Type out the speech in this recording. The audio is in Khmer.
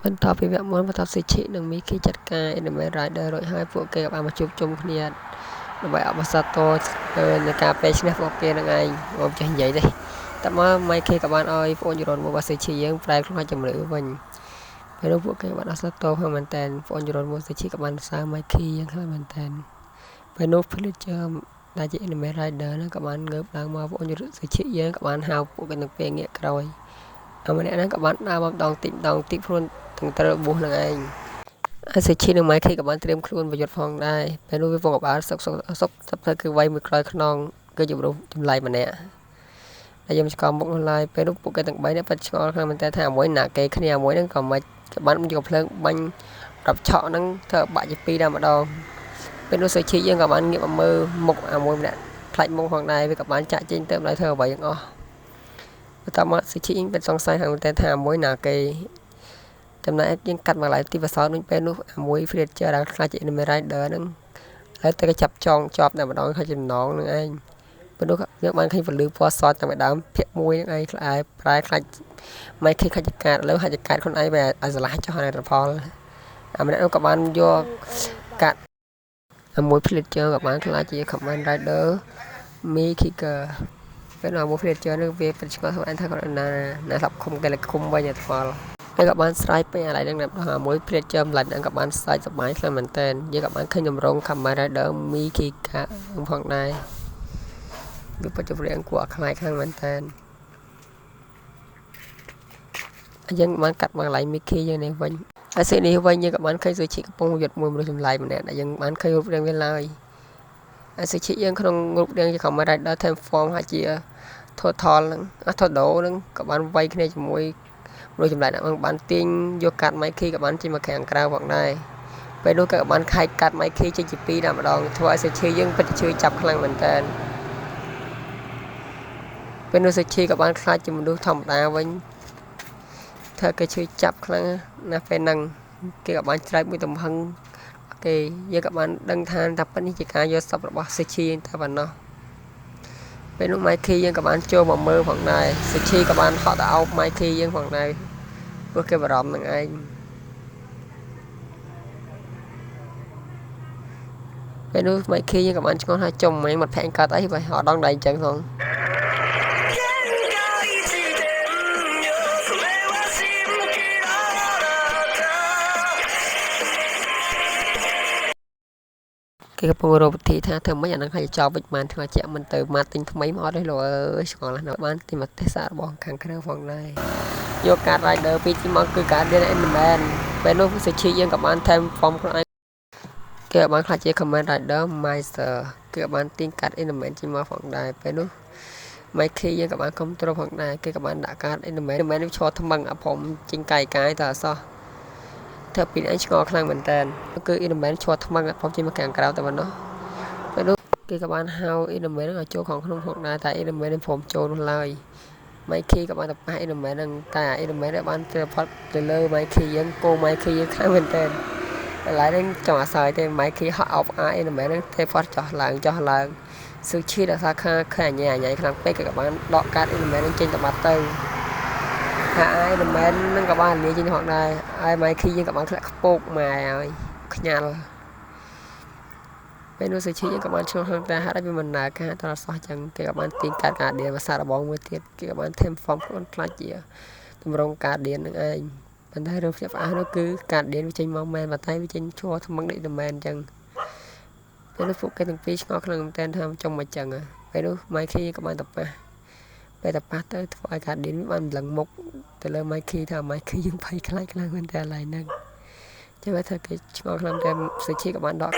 បន្ទាប់ពីវគ្គមុនបន្តសិទ្ធិនឹងមីគីចាត់ការ Element Rider រួចហើយពួកគេក៏បានមកជួបជុំគ្នាដើម្បីអបអរសាទរនៃការពេលឈ្នះពួកគេនឹងឯងមកចេះនិយាយទេតែមក Mikey ក៏បានឲ្យពួកយូរ៉ុនមកបាសិឈីយើងប្រែខ្លួនឲ្យជំរឿវិញពេលនោះពួកគេបានអរសាទរផងមែនតើពួកយូរ៉ុនមកសិឈីក៏បានសើ Mikey យ៉ាងខ្លាំងមែនតើពេលនោះ Villager ដែលជា Element Rider ហ្នឹងក៏បានងើបឡើងមកពួកយូរ៉ុនសិឈីយើងក៏បានហៅពួកគេនឹងពេលងាកក្រោយហើយម្នាក់ហ្នឹងក៏បានដើរមកម្ដងតិចខ្លួនទាំងត្រូវបួសនឹងឯងអាសិឈីនិង Mikey ក៏បានត្រៀមខ្លួនប្រយុទ្ធផងដែរពេលនោះវាពងកបាលសុកទៅគឺវាយមួយក្រោយខ្នងគឺជំរុះចម្លែកម្នាក់ហើយខ្ញុំឆ្កល់មុខនោះឡើយពេលនោះពួកគេទាំង3នាក់ប៉ិតឆ្ងល់ខ្លាំងមែនតើថាមួយណាគេគ្នាមួយហ្នឹងក៏មិនក៏បានយកភ្លើងបាញ់រាប់ឆក់ហ្នឹងធ្វើបាក់ជាពីរដែរម្ដងពេលនោះសិឈីយើងក៏បានងាកមកមើលមុខមួយម្នាក់ខ្លាច់មុខផងដែរវាក៏បានចាក់ចេញទៅមិនឲ្យធ្វើអ្វីទាំងអស់បន្ទាប់មកសិឈីយើងเป็นសង្ស័យខាងមែនតើថាមួយណាគេចំណែកយើងកាត់មកឡើយទីបសោតវិញពេលនោះមួយ Villager ដែលខ្លាចជា Enemy Rider ហ្នឹងហើយតែគេចាប់ចងជាប់តែម្ដងហើយចំណងនឹងឯងពេលនោះយើងបានឃើញពលឺពណ៌សតាំងពីដើមភាគ1ហ្នឹងឯងខ្លាយប្រែខ្លាច់ Mikey ខ្លាច់កាត់លើហើយកាត់ខ្លួនឯងបែរឲ្យឆ្លាស់ចុះហើយរផលអាម្នាក់នោះក៏បានយកកាត់មួយ Villager ក៏បានខ្លាចជា Command Rider Mikiker ពេលនោះមួយ Villager នឹងវាពិតឆ្កល់ខ្លួនឯងថាគាត់ណាស្លាប់ឃុំគេឃុំវិញថ្មហើយក៏បានស្រ័យពេញអាឡៃនឹងដល់មួយ Villager ម្លាច់ហ្នឹងក៏បានសើចសប្បាយខ្លាំងមែនតើយើងក៏បានឃើញតម្រង Command Rider Mikiker ផងដែរវាពិតជារៀងគួរឲ្យខ្លាចខ្លាំងមែនតើយើងបានកាត់មកកន្លែង Mickey យើងនេះវិញហើយសេនេះវិញយើងក៏បានឃើញសុជីកំពុងយុទ្ធមួយមនុស្សចម្លែកម្នាក់ដែលយើងបានឃើញរូបរាងវាឡើយហើយសុជីយើងក្នុងរូបរាងជា Kamen Rider Time Form ហើយជា Total ហ្នឹងTodo ហ្នឹងក៏បានវាយគ្នាជាមួយមនុស្សចម្លែកហ្នឹងបានទាញយកកាត់ Mikey ក៏បានចេញមកខាងក្រៅផងដែរពេលនោះក៏បានខែកកាត់ Mikey ចេញជា2ដែរម្ដងធ្វើឲ្យសុជីយើងពិតជាឈឺចាប់ខ្លាំងមែនតើពេលនោះសុជីក៏បានខ្លាចជាមនុស្សធម្មតាវិញធ្វើគេឈឺចាប់ខ្លាំងណាស់ពេលហ្នឹងគេក៏បានច្រែកមួយទំហឹងគេយើងក៏បានដឹងថាប៉ិននេះជាការយកសពរបស់សុជីតែប៉ុណ្ណោះពេលនោះ Mikey យើងក៏បានចូលមកមើលផងដែរសុជីក៏បានហត់ទៅអោប Mikey យើងផងដែរព្រោះគេបារម្ភនឹងឯងពេលនោះ Mikey យើងក៏បានឆ្ងល់ថាចំមែងមកផែងកាត់អីបើហត់ដងដៃអញ្ចឹងផងគេកំពុងរកវិធីថាធ្វើម៉េចអានឹងឲ្យចោលវិជ្ជមានធ្វើជាមិនទៅម៉ាទិញថ្មីមកអត់ទេលោកអើយឆ្ងល់ណាស់បានទីមកទេសរបស់ខាងក្រៅផងដែរយកកាត Rider ពីទីមកគឺការ Enderman ពេលនោះសុជីយើងក៏បានថែម form ខ្លួនឯងគេបានខ្លាចជា Command Rider Master គេបានទាញកាត Enderman ចេញមកផងដែរពេលនោះ Mikey យើងក៏បានគ្រប់គ្រងផងដែរគេក៏បានដាក់កាត Enderman នេះឈរថ្មឹងអាព្រមចេញកាយតើអសោះធ្វើពីឯងឆ្ងល់ខ្លាំងមែនតើគឺ Enderman ឈរថ្មឹងព្រមចេញមកខាងក្រៅតែប៉ុណ្ណោះពេលនោះគេក៏បានហៅ Enderman ឲ្យចូលក្នុងផងដែរតែ Enderman មិនព្រមចូលនោះឡើយ Mikey ក៏បានទៅប៉ះ Enderman ហ្នឹងតែ Enderman បានធ្វើផុតទៅលើ Mikey យើងគោ Mikey យើងខ្លាំងមែនតើឥឡូវនេះចង់អាស្រ័យទេ Mikey ហត់អោបអា Enderman ហ្នឹងធ្វើផុតចោះឡើងស៊ូឈីដល់ថាឃើញអញ្ញាខ្លាំងពេកគេក៏បានដកកាត Enderman ហ្នឹងចេញទៅបាត់ទៅហើយ Enderman ហ្នឹងក៏បានលាចេញផងដែរហើយ Mikey យើងក៏បានធ្លាក់ខ្ពកម៉ែហើយខ្ញាល់ពេលនោះសុជីយើងក៏បានឆ្លងខាងតែហាត់ឲ្យវាមិនដើរការតរសោះចឹងគេក៏បានទាញកាតការឌៀនភាសារបស់មួយទៀតគេក៏បានថែម form ខ្លួនខ្លាចជាតម្រងការឌៀននឹងឯងប៉ុន្តែរឿងផ្ទះផ្អះនោះគឺការឌៀនវាចេញមកមែនប៉ុន្តែវាចេញឈរថ្មឹងដូចតែមែនចឹងពេលនោះពួកគេទាំងពីរឆ្ងល់ខ្លាំងមែនតើថាចង់មកចឹងពេលនោះ Mikey ក៏បានទៅប៉ះពេលទៅប៉ះទៅធ្វើឲ្យការឌៀនវាបានលឹងមុខទៅលើ Mikey ថា Mikey យើងភ័យខ្លាចខ្លាំងមែនតើឡើយហ្នឹងចាំថាគេឆ្ងល់ខ្លាំងតែសុជីក៏បានដក